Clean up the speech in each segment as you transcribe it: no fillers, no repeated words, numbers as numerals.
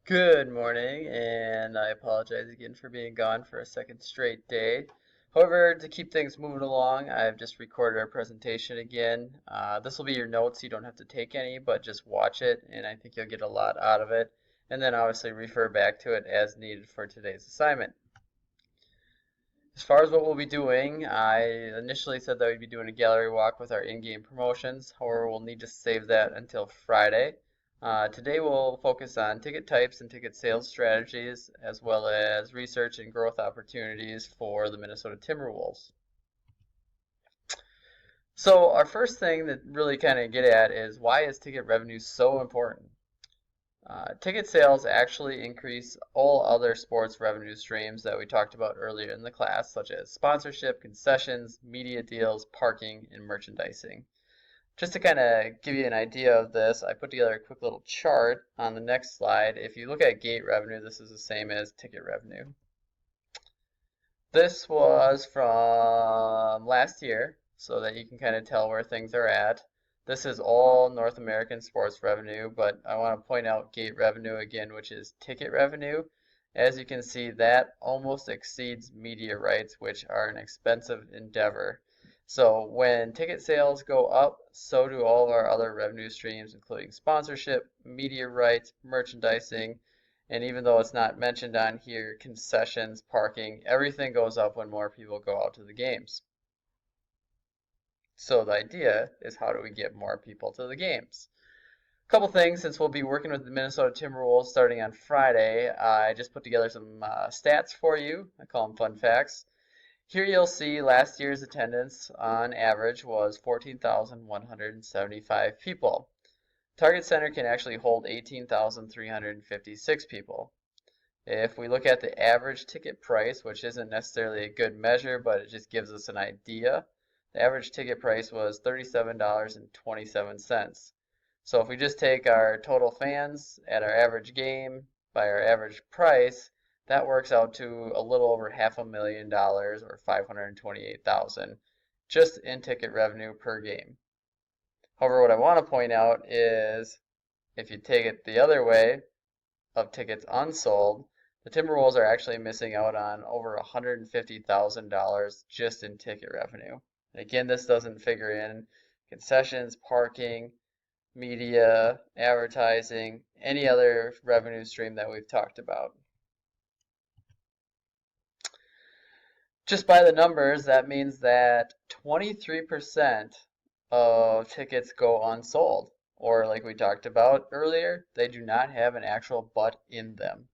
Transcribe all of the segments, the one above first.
Good morning, and I apologize again for being gone for a second straight day. However, to keep things moving along, I've just recorded our presentation again. This will be your notes. You don't have to take any, but just watch it, and I think you'll get a lot out of it. And then obviously refer back to it as needed for today's assignment. As far as what we'll be doing, I initially said that we'd be doing a gallery walk with our in-game promotions. However, we'll need to save that until Friday. Today we'll focus on ticket types and ticket sales strategies, as well as research and growth opportunities for the Minnesota Timberwolves. So our first thing that really kind of get at is, why is ticket revenue so important? Ticket sales actually increase all other sports revenue streams that we talked about earlier in the class, such as sponsorship, concessions, media deals, parking, and merchandising. Just to kind of give you an idea of this, I put together a quick little chart on the next slide. If you look at gate revenue, this is the same as ticket revenue. This was from last year, so that you can kind of tell where things are at. This is all North American sports revenue, but I want to point out gate revenue again, which is ticket revenue. As you can see, that almost exceeds media rights, which are an expensive endeavor. So when ticket sales go up, so do all of our other revenue streams, including sponsorship, media rights, merchandising, and even though it's not mentioned on here, concessions, parking, everything goes up when more people go out to the games. So the idea is, how do we get more people to the games? A couple things, since we'll be working with the Minnesota Timberwolves starting on Friday. I just put together some stats for you. I call them fun facts. Here you'll see last year's attendance on average was 14,175 people. Target Center can actually hold 18,356 people. If we look at the average ticket price, which isn't necessarily a good measure, but it just gives us an idea, the average ticket price was $37.27. So if we just take our total fans at our average game by our average price, that works out to a little over $500,000 or 528,000 just in ticket revenue per game. However, what I want to point out is, if you take it the other way of tickets unsold, the Timberwolves are actually missing out on over $150,000 just in ticket revenue. Again, this doesn't figure in concessions, parking, media, advertising, any other revenue stream that we've talked about. Just by the numbers, that means that 23% of tickets go unsold. Or like we talked about earlier, they do not have an actual butt in them.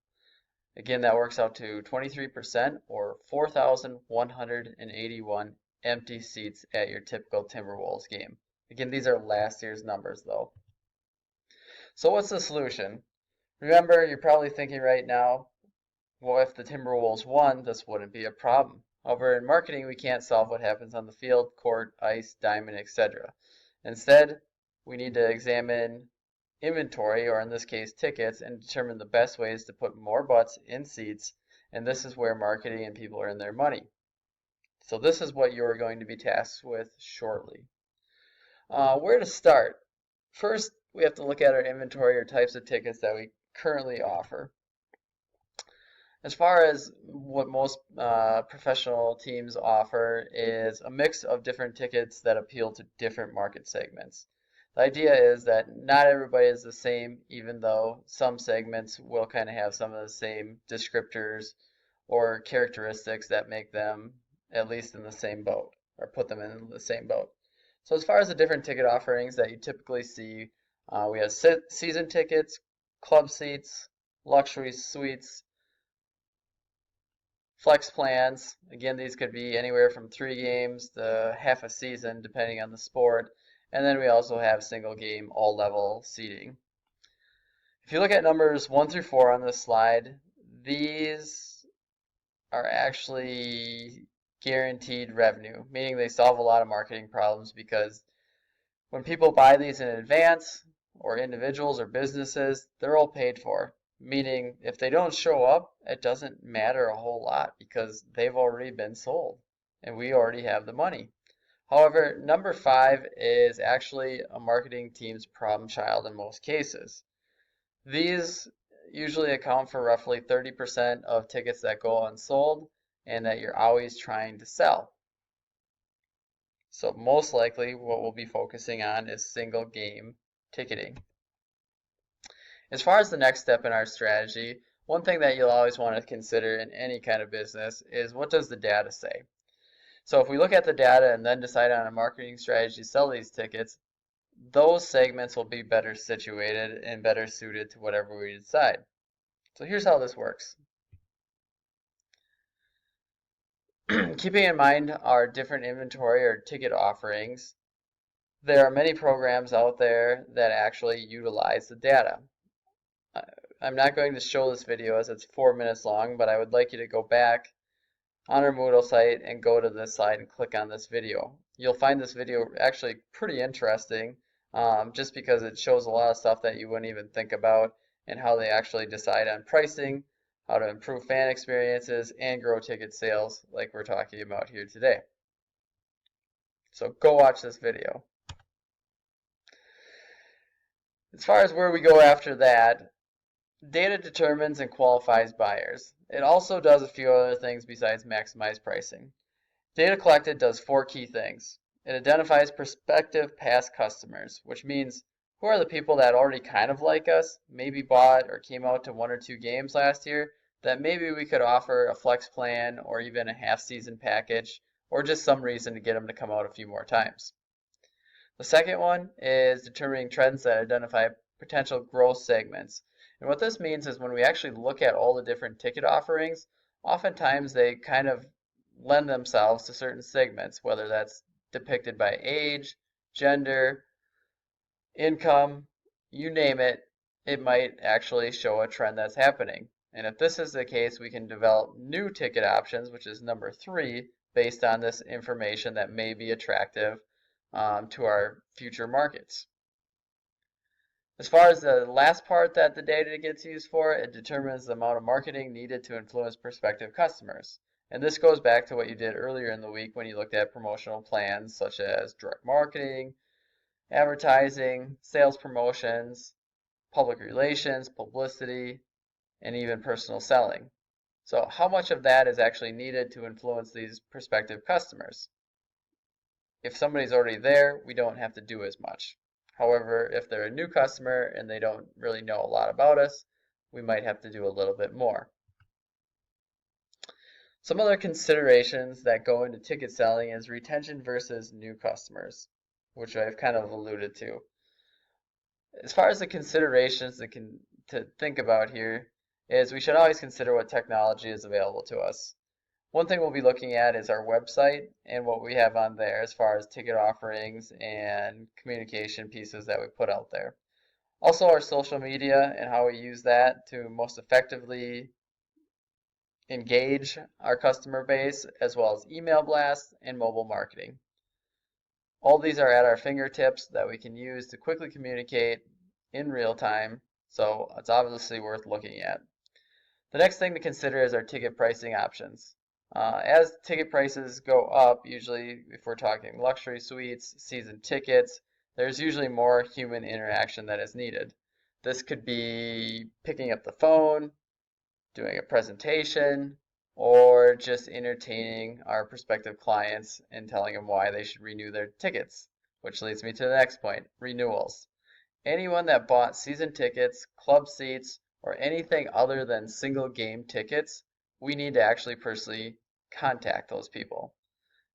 Again, that works out to 23% or 4,181 empty seats at your typical Timberwolves game. Again, these are last year's numbers though. So what's the solution? Remember, you're probably thinking right now, well, if the Timberwolves won, this wouldn't be a problem. However, in marketing, we can't solve what happens on the field, court, ice, diamond, etc. Instead, we need to examine inventory, or in this case tickets, and determine the best ways to put more butts in seats, and this is where marketing and people earn their money. So this is what you're going to be tasked with shortly. Where to start? First, we have to look at our inventory or types of tickets that we currently offer. As far as what most professional teams offer is a mix of different tickets that appeal to different market segments. The idea is that not everybody is the same, even though some segments will kind of have some of the same descriptors or characteristics that make them at least in the same boat, or put them in the same boat. So as far as the different ticket offerings that you typically see, we have season tickets, club seats, luxury suites, flex plans. Again, these could be anywhere from 3 games to half a season, depending on the sport. And then we also have single game, all level seating. If you look at numbers 1 through 4 on this slide, these are actually guaranteed revenue, meaning they solve a lot of marketing problems, because when people buy these in advance, or individuals or businesses, they're all paid for. Meaning if they don't show up, it doesn't matter a whole lot because they've already been sold and we already have the money. However, number 5 is actually a marketing team's problem child in most cases. These usually account for roughly 30% of tickets that go unsold and that you're always trying to sell. So most likely what we'll be focusing on is single game ticketing. As far as the next step in our strategy, one thing that you'll always want to consider in any kind of business is what does the data say? So if we look at the data and then decide on a marketing strategy to sell these tickets, those segments will be better situated and better suited to whatever we decide. So here's how this works. Keeping in mind our different inventory or ticket offerings, there are many programs out there that actually utilize the data. I'm not going to show this video as it's 4 minutes long, but I would like you to go back on our Moodle site and go to this slide and click on this video. You'll find this video actually pretty interesting, just because it shows a lot of stuff that you wouldn't even think about and how they actually decide on pricing, how to improve fan experiences, and grow ticket sales like we're talking about here today. So go watch this video. As far as where we go after that, data determines and qualifies buyers. It also does a few other things besides maximize pricing. Data collected does 4 key things. It identifies prospective past customers, which means who are the people that already kind of like us, maybe bought or came out to 1 or 2 games last year, that maybe we could offer a flex plan or even a half-season package, or just some reason to get them to come out a few more times. The second one is determining trends that identify potential growth segments. And what this means is when we actually look at all the different ticket offerings, oftentimes they kind of lend themselves to certain segments, whether that's depicted by age, gender, income, you name it, it might actually show a trend that's happening. And if this is the case, we can develop new ticket options, which is number 3, based on this information that may be attractive to our future markets. As far as the last part that the data gets used for, it determines the amount of marketing needed to influence prospective customers. And this goes back to what you did earlier in the week when you looked at promotional plans such as direct marketing, advertising, sales promotions, public relations, publicity, and even personal selling. So how much of that is actually needed to influence these prospective customers? If somebody's already there, we don't have to do as much. However, if they're a new customer and they don't really know a lot about us, we might have to do a little bit more. Some other considerations that go into ticket selling is retention versus new customers, which I've kind of alluded to. As far as the considerations to think about here is we should always consider what technology is available to us. One thing we'll be looking at is our website and what we have on there as far as ticket offerings and communication pieces that we put out there. Also our social media and how we use that to most effectively engage our customer base, as well as email blasts and mobile marketing. All these are at our fingertips that we can use to quickly communicate in real time, so it's obviously worth looking at. The next thing to consider is our ticket pricing options. As ticket prices go up, usually if we're talking luxury suites, season tickets, there's usually more human interaction that is needed. This could be picking up the phone, doing a presentation, or just entertaining our prospective clients and telling them why they should renew their tickets, which leads me to the next point, renewals. Anyone that bought season tickets, club seats, or anything other than single game tickets, we need to actually personally contact those people.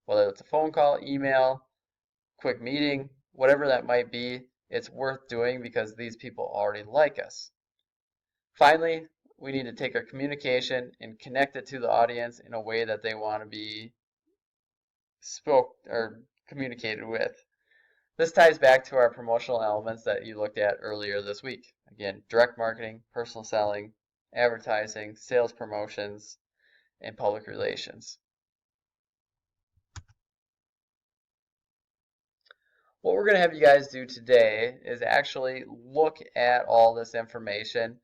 Whether it's a phone call, email, quick meeting, whatever that might be, it's worth doing because these people already like us. Finally, we need to take our communication and connect it to the audience in a way that they want to be spoke or communicated with. This ties back to our promotional elements that you looked at earlier this week. Again, direct marketing, personal selling, advertising, sales promotions, and public relations. What we're going to have you guys do today is actually look at all this information.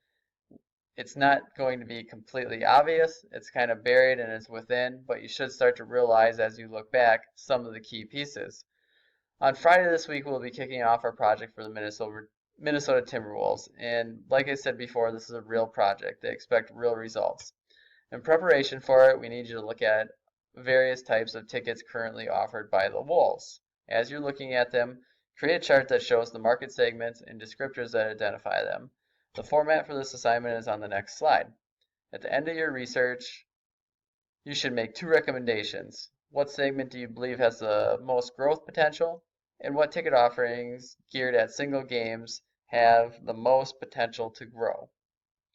It's not going to be completely obvious. It's kind of buried and it's within, but you should start to realize as you look back some of the key pieces. On Friday this week, we'll be kicking off our project for the Minnesota Timberwolves. And like I said before, this is a real project. They expect real results. In preparation for it, we need you to look at various types of tickets currently offered by the Wolves. As you're looking at them, create a chart that shows the market segments and descriptors that identify them. The format for this assignment is on the next slide. At the end of your research, you should make 2 recommendations. What segment do you believe has the most growth potential? And what ticket offerings geared at single games have the most potential to grow?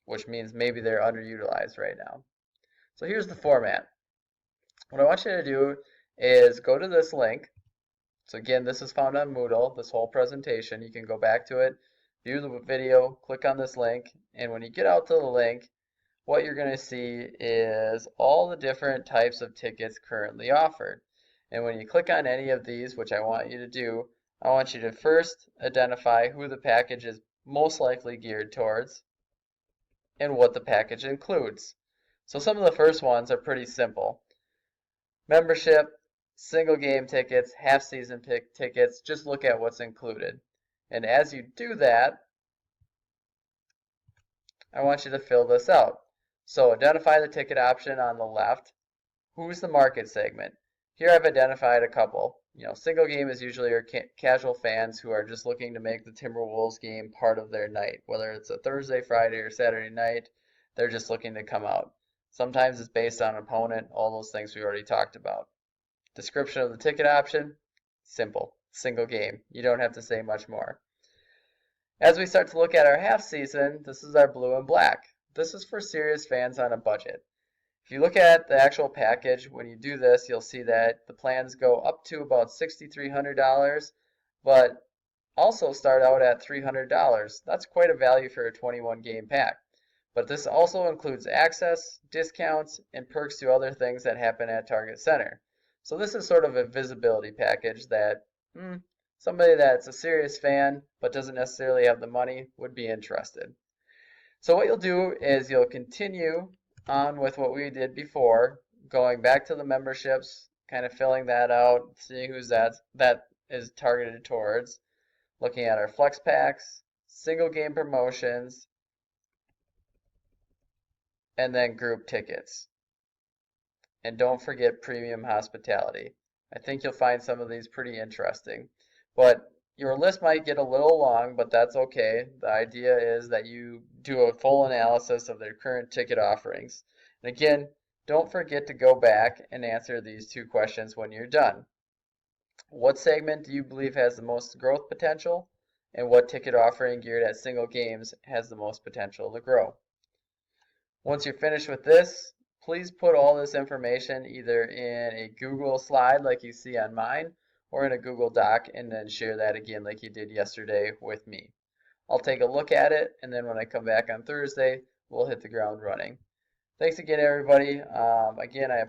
Which means maybe they're underutilized right now. So here's the format. What I want you to do is go to this link. So again, this is found on Moodle, this whole presentation. You can go back to it, view the video, click on this link, and when you get out to the link, what you're going to see is all the different types of tickets currently offered. And when you click on any of these, which I want you to do, I want you to first identify who the package is most likely geared towards and what the package includes. So some of the first ones are pretty simple. Membership, single game tickets, half season tickets, just look at what's included. And as you do that, I want you to fill this out. So identify the ticket option on the left. Who's the market segment? Here I've identified a couple. Single game is usually your casual fans who are just looking to make the Timberwolves game part of their night. Whether it's a Thursday, Friday, or Saturday night, they're just looking to come out. Sometimes it's based on opponent, all those things we already talked about. Description of the ticket option, simple, single game. You don't have to say much more. As we start to look at our half season, this is our blue and black. This is for serious fans on a budget. If you look at the actual package, when you do this, you'll see that the plans go up to about $6,300, but also start out at $300. That's quite a value for a 21 game pack. But this also includes access, discounts, and perks to other things that happen at Target Center. So this is sort of a visibility package that somebody that's a serious fan but doesn't necessarily have the money would be interested. So what you'll do is you'll continue on with what we did before, going back to the memberships, kind of filling that out, seeing who's that is targeted towards, looking at our flex packs, single game promotions, and then group tickets. And don't forget premium hospitality. I think you'll find some of these pretty interesting. But your list might get a little long, but that's okay. The idea is that you do a full analysis of their current ticket offerings. And again, don't forget to go back and answer these 2 questions when you're done. What segment do you believe has the most growth potential? And what ticket offering geared at single games has the most potential to grow? Once you're finished with this, please put all this information either in a Google slide like you see on mine, or in a Google Doc, and then share that again like you did yesterday with me. I'll take a look at it, and then when I come back on Thursday, we'll hit the ground running. Thanks again, everybody. Again, I